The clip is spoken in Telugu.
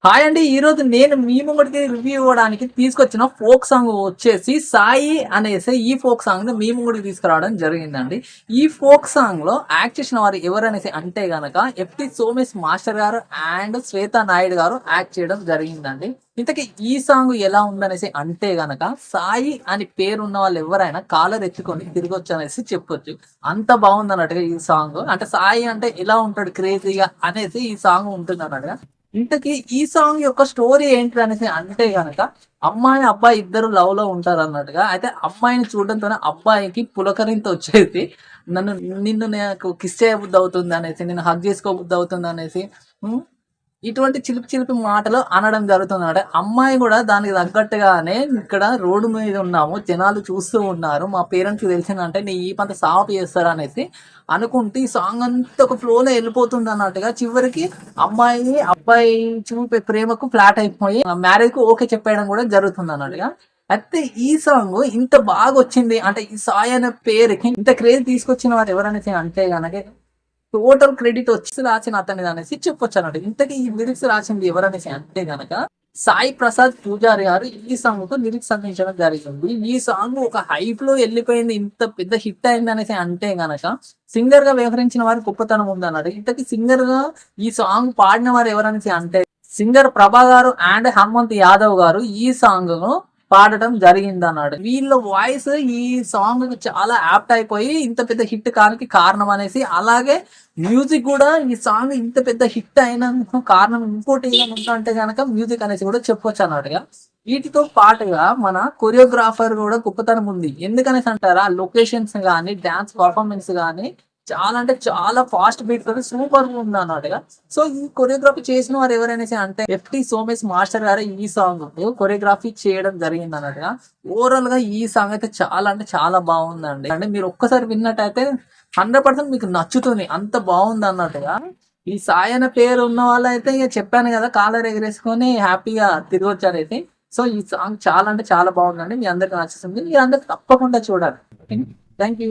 హాయ్ అండి. ఈరోజు నేను మీ ముంగటికి రివ్యూ ఇవ్వడానికి తీసుకొచ్చిన ఫోక్ సాంగ్ వచ్చేసి 'సాయి' అనేసి ఈ ఫోక్ సాంగ్‌ని మీ ముంగటికి తీసుకురావడం జరిగిందండి. ఈ ఫోక్ సాంగ్‌లో యాక్ట్ చేసిన వారు ఎవరనేసి అంటే గనక 'ఎఫ్‌టి సోమేష్ మాస్టర్' గారు అండ్ 'శ్వేతా నాయుడు' గారు యాక్ట్ చేయడం జరిగిందండి. ఇంతకీ ఈ సాంగ్ ఎలా ఉందనేసి అంటే గనక 'సాయి' అని పేరున్న వాళ్ళు ఎవరైనా కాలర్ ఎత్తుకొని తిరగొచ్చనేసి చెప్పొచ్చు. అంత బాగుందన్నట్టుగా ఈ సాంగ్. అంటే 'సాయి' అంటే ఎలా ఉంటాడు క్రేజీగా అనేసి ఈ సాంగ్ ఉంటుందన్నట్టుగా. ఇంతకీ ఈ సాంగ్ యొక్క స్టోరీ ఏంటి అనేసి అంటే గనక అమ్మాయి, అబ్బాయి ఇద్దరు లవ్‌లో ఉంటారన్నట్టుగా. అయితే అమ్మాయిని చూడడంతోనే అబ్బాయికి పులకరింత వచ్చేసి నన్ను నిన్ను నాకు కిస్ చేయబుద్దవుతుందనేసి, నిన్ను హగ్ చేసుకోబుద్దవుతుందనేసి హ్మ్. ఇటువంటి చిలిపి చిలిపి మాటలు అనడం జరుగుతుందన్నమాట. అమ్మాయి గూడా దానికి తగ్గట్టుగానే ఇక్కడ రోడ్డు మీద ఉన్నాము. జనాలు చూస్తూ ఉన్నారు. మా పేరెంట్స్‌కి తెలిసిందంటే నీ ఈపంత సాపు చేస్తారనేసి అనుకుంటూ ఈ సాంగ్ అంతా ఒక ఫ్లోలో వెళ్ళిపోతుందన్నట్టుగా చివరికి అమ్మాయి, అబ్బాయి చూపే ప్రేమకు ఫ్లాట్ అయిపోయి మ్యారేజ్‌కి ఓకే చెప్పేయడం కూడా జరుగుతుందన్నట్టుగా. అయితే ఈ సాంగ్ ఇంత బాగొచ్చింది అంటే ఈ సాయి అనే పేరుకి ఇంత క్రేజ్ తీసుకొచ్చిన వారు ఎవరనేసి అంటే గనక టోటల్ క్రెడిట్ వచ్చి రాసిన అతనిది అనేసి చెప్పొచ్చు అన్నట్టు. ఇంతకీ ఈ లిరిక్స్ రాసింది ఎవరనేసి అంటే గనక సాయి ప్రసాద్ పూజారి గారు ఈ సాంగ్ కు లిరిక్స్ అందించడం జరిగింది. ఈ సాంగ్ ఒక హైప్ లో వెళ్ళిపోయింది, ఇంత పెద్ద హిట్ అయింది అనేసి అంటే గనక సింగర్ గా వ్యవహరించిన వారి గొప్పతనం ఉంది అన్నాడు. ఇంతకీ సింగర్ గా ఈ సాంగ్ పాడిన వారు ఎవరనేసి అంటే సింగర్ ప్రభా గారు అండ్ హనుమంత్ యాదవ్ గారు ఈ సాంగ్ ను పాడటం జరిగింది అన్నాడు. వీళ్ళ వాయిస్ ఈ సాంగ్ చాలా యాప్ట్ అయిపోయి ఇంత పెద్ద హిట్ కానికి కారణం అనేసి, అలాగే మ్యూజిక్ కూడా ఈ సాంగ్ ఇంత పెద్ద హిట్ అయిన కారణం ఇంకోటి ఏమైనా అంటే కనుక మ్యూజిక్ అనేసి కూడా చెప్పొచ్చు అన్నట్టుగా. వీటితో పాటుగా మన కొరియోగ్రాఫర్ కూడా గొప్పతనం ఉంది. ఎందుకనేసి అంటారా, లొకేషన్స్ గానీ, డాన్స్ పర్ఫార్మెన్స్ గానీ చాలా అంటే చాలా ఫాస్ట్ బీట్ తోటి సూపర్ ఉంది అన్నట్టుగా. సో ఈ కొరియోగ్రఫీ చేసిన వారు ఎవరనేసి అంటే 'ఎఫ్‌టి సోమేష్ మాస్టర్' గారు ఈ సాంగ్ కొరియోగ్రఫీ చేయడం జరిగింది అన్నట్టుగా. ఓవరాల్ గా ఈ సాంగ్ అయితే చాలా అంటే చాలా బాగుందండి. అంటే మీరు ఒక్కసారి విన్నట్టయితే 100% మీకు నచ్చుతుంది, అంత బాగుంది అన్నట్టుగా. ఈ సాయి అనే పేరు ఉన్న వాళ్ళైతే ఇక చెప్పాను కదా, కాలర్ ఎగరేసుకొని హ్యాపీగా తిరగొచ్చారైతే. సో ఈ సాంగ్ చాలా అంటే చాలా బాగుందండి. మీ అందరికి నచ్చుతుంది. మీరు అందరికి తప్పకుండా చూడాలి. Thank you.